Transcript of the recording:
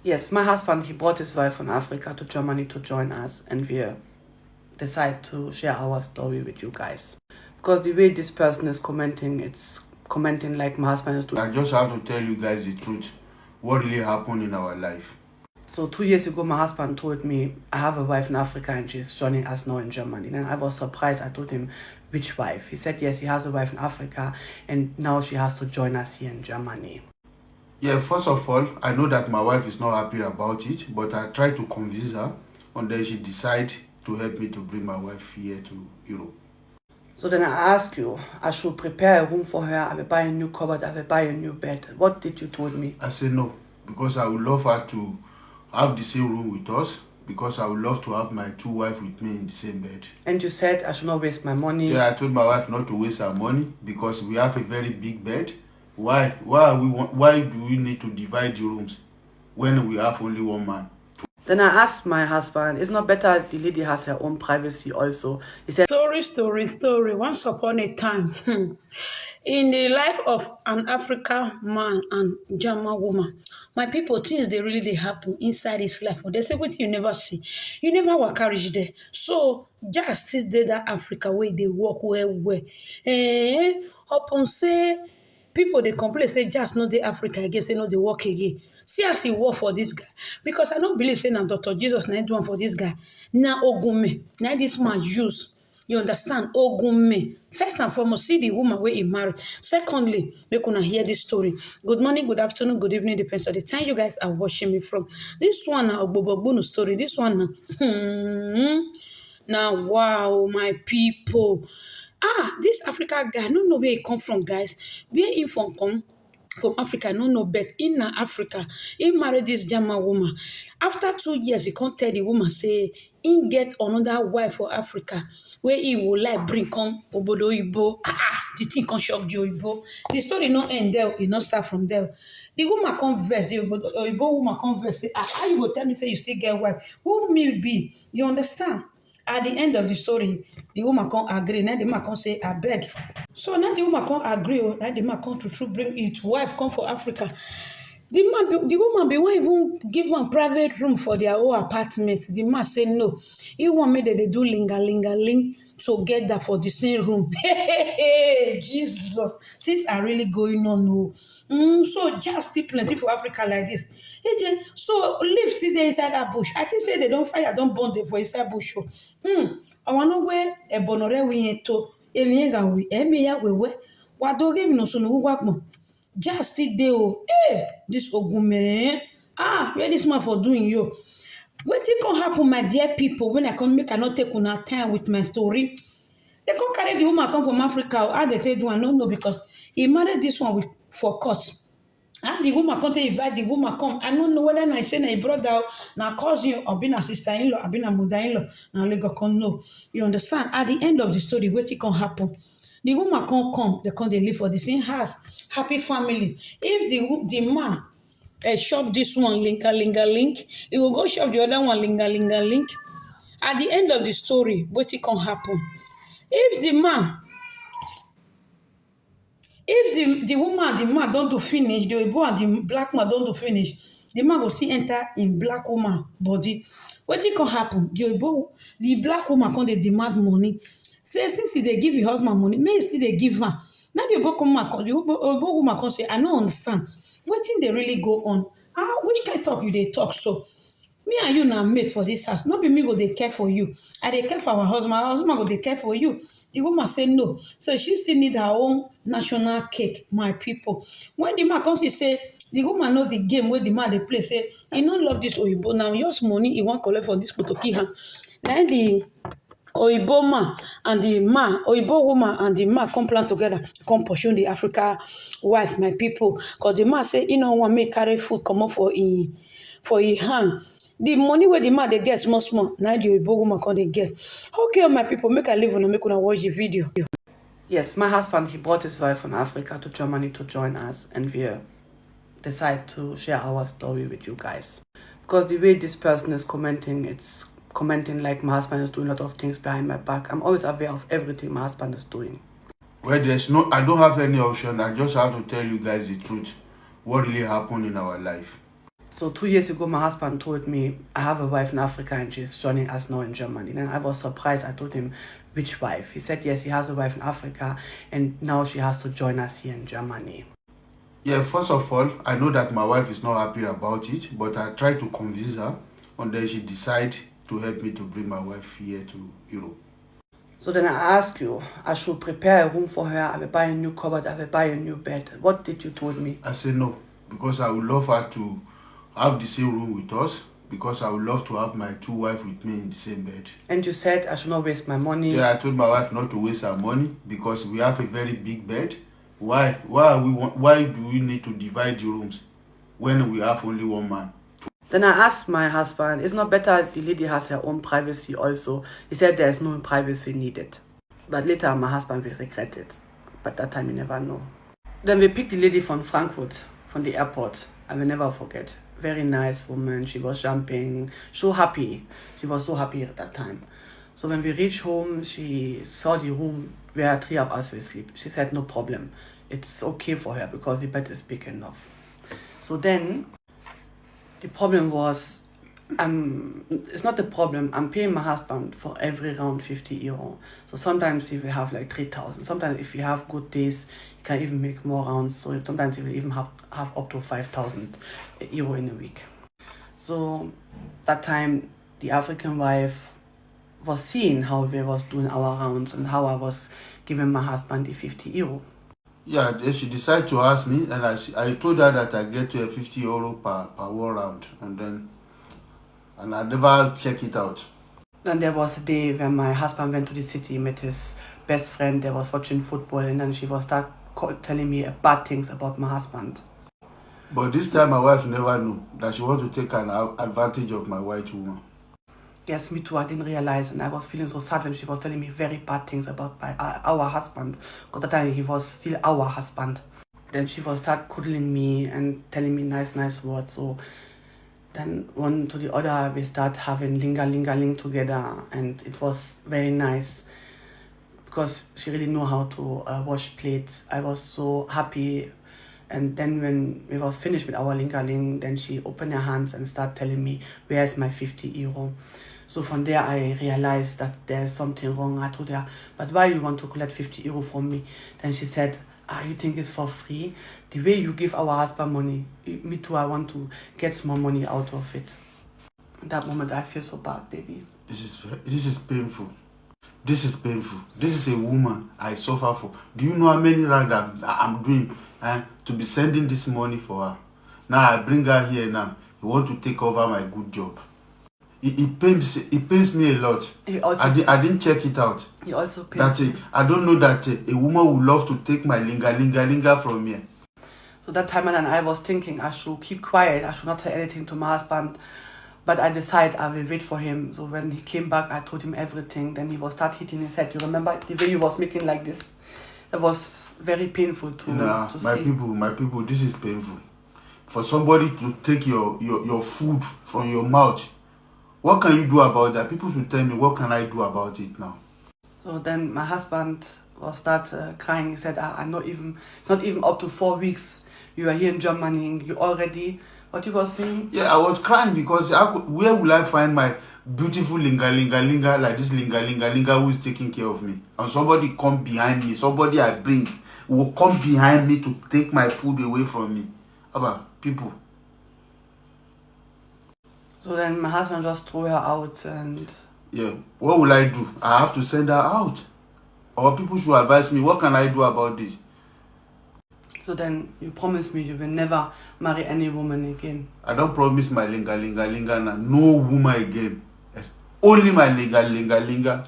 Yes, my husband, he brought his wife from Africa to Germany to join us, and we decide to share our story with you guys. Because the way this person is commenting, it's commenting like my husband is doing. I just have to tell you guys the truth, what really happened in our life. So 2 years ago, my husband told me, I have a wife in Africa and she's joining us now in Germany. And I was surprised. I told him, which wife? He said, yes, he has a wife in Africa and now she has to join us here in Germany. Yeah, first of all, I know that my wife is not happy about it, but I tried to convince her, and then she decided to help me to bring my wife here to Europe. So then I asked you, I should prepare a room for her, I will buy a new cupboard, I will buy a new bed. What did you told me? I said no, because I would love her to have the same room with us, because I would love to have my two wives with me in the same bed. And you said I should not waste my money. Yeah, I told my wife not to waste her money, because we have a very big bed. Why do we need to divide the rooms when we have only one man? Then I asked my husband, it's not better the lady has her own privacy also? He said, Story. Once upon a time, in the life of an African man and German woman, my people, things they really they happen inside his life. But they say what you never see, you never walk reach there. So just still there that Africa where they walk where. Upon say people they complain say just not the Africa again, say no they walk again. See as he work for this guy. Because I don't believe saying that Dr. Jesus na do one for this guy. Now ogume. Now this man use. You understand? Ogume. First and foremost, see the woman where he married. Secondly, we gonna hear this story. Good morning, good afternoon, good evening, depends on the time you guys are watching me from. This one na Ogbogbonu story. This one na now wow, my people. This Africa guy, I don't know where he come from, guys. Where he come from Africa, no, but in Africa, he married this German woman. After 2 years, he can't tell the woman, say, he get another wife for Africa, where he will like bring come Obodo Oyibo. The thing can shock the Oyibo. The story no end there, it not start from there. The woman converse, the Oyibo woman converse, say, how you go tell me, say, you still get wife? Who will be? You understand? At the end of the story, the woman can't agree. Now the man can't say, I beg. So now the woman can't agree. Now the man can't to bring it. Wife come for Africa. The woman won't even give one private room for their own apartment. The man say no. He want me that they do ling together for the same room. Hey, Jesus. Things are really going on. So just still plenty for Africa like this. So live still there inside that bush. I think say they don't fire, don't burn them for inside bush. I want to wear a bonore we to Emiega we Emia we Wadoge no sunu wakmo. Just still there. This ogume. Where this man for doing you? Wetin can happen, my dear people, when I come make I not take una time with my story? They come carry the woman come from Africa. How they take do I don't know because he married this one for court. And the woman come to invite the woman come. I don't know whether I say na brother, na cousin, or been a sister-in-law, or been a mother-in-law. Now they go come know. You understand? At the end of the story, wetin can happen? The woman can't come. They come. They live for the same house, happy family. If the man shop this one link, he will go shop the other one link. At the end of the story, wetin can happen? If the man, if the woman and the man don't do finish, the Oyibo and the black man don't do finish, the man will still enter in black woman body. Wetin can happen? The black woman come dey demand money. Say since they give your husband money, may you still they give her. Now the Oyibo woman come say, I don't understand. Wetin dey really go on? Which kind of talk you dey talk so? Me and you na mate for this house. Not be me go dey care for you. I dey care for our husband. Our husband go dey care for you. The woman say no. So she still need her own national cake, my people. When the man comes, he say, the woman know the game where the man they play. Say, he don't love this Oyibo. Now, yours money, he want collect for this Potoki. Then the Oyibo man and the man, Oyibo woman and the man come plan together, come pursue the Africa wife, my people. Because the man say, he don't want me carry food come up for his hand. The money where the man they get small. Now the Oyibo woman can they get. Okay, my people, make I live and make una watch the video. yes, my husband, he brought his wife from Africa to Germany to join us, and we decide to share our story with you guys. Because the way this person is commenting, it's commenting like my husband is doing a lot of things behind my back. I'm always aware of everything my husband is doing. Well, I don't have any option. I just have to tell you guys the truth, what really happened in our life. So 2 years ago, my husband told me, I have a wife in Africa and she's joining us now in Germany. And I was surprised. I told him, which wife? He said, yes, he has a wife in Africa and now she has to join us here in Germany. Yeah, first of all, I know that my wife is not happy about it, but I try to convince her, and then she decide to help me to bring my wife here to Europe. So then I asked you, I should prepare a room for her, I will buy a new cupboard, I will buy a new bed. What did you told me? I said no, because I would love her to have the same room with us, because I would love to have my two wives with me in the same bed. And you said I should not waste my money. Yeah, I told my wife not to waste her money, because we have a very big bed. Why do we need to divide the rooms when we have only one man? Then I asked my husband, it's not better the lady has her own privacy also? He said there is no privacy needed. But later my husband will regret it. But that time you never know. Then we picked the lady from Frankfurt, from the airport. I will never forget. Very nice woman. She was jumping, so happy. She was so happy at that time. So when we reached home, she saw the room where 3 of us will sleep. She said no problem. It's okay for her because the bed is big enough. So then the problem was, it's not the problem. I'm paying my husband for every round 50 euro. So sometimes he will have like 3,000. Sometimes if you have good days, you can even make more rounds. So sometimes he will even have up to 5,000 euro in a week. So that time, the African wife was seeing how we was doing our rounds and how I was giving my husband the 50 euro. Yeah, then she decided to ask me, and I told her that I get 50 euro per one round, and I never check it out. Then there was a day when my husband went to the city, met his best friend, they was watching football, and then she was telling me bad things about my husband. But this time my wife never knew that she wanted to take an advantage of my white woman. Yes, me too. I didn't realize, and I was feeling so sad when she was telling me very bad things about our husband. Because at that time he was still our husband. Then she was start cuddling me and telling me nice words. So then one to the other we start having ling together, and it was very nice because she really knew how to wash plates. I was so happy. And then when we was finished with our ling, then she opened her hands and started telling me, where's my 50 euro? So from there, I realized that there's something wrong. I told her, but why you want to collect 50 euro from me? Then she said, you think it's for free? The way you give our husband money, me too, I want to get some more money out of it. At that moment, I feel so bad, baby. This is painful. This is painful. This is a woman I suffer for. Do you know how many rounds I'm doing to be sending this money for her? Now I bring her here now. You want to take over my good job. It pains me a lot. I didn't check it out. He also pains. That's it. I don't know that a woman would love to take my linga from me. So that time and I was thinking I should keep quiet. I should not tell anything to my husband. But I decided I will wait for him. So when he came back, I told him everything. Then he was start hitting his head. You remember the way he was making like this? It was very painful to see. My people, this is painful. For somebody to take your food from your mouth, what can you do about that? People should tell me, what can I do about it now? So then my husband was start crying. He said, it's not even up to 4 weeks. You are here in Germany. You already, what you was saying? Yeah, I was crying because where will I find my beautiful linga like this linga who is taking care of me? And somebody come behind me, somebody I bring will come behind me to take my food away from me. How about people? So then my husband just threw her out and... Yeah, what will I do? I have to send her out. Or people should advise me, what can I do about this? So then you promise me you will never marry any woman again. I don't promise my linga now. No woman again. It's only my linga. Linga.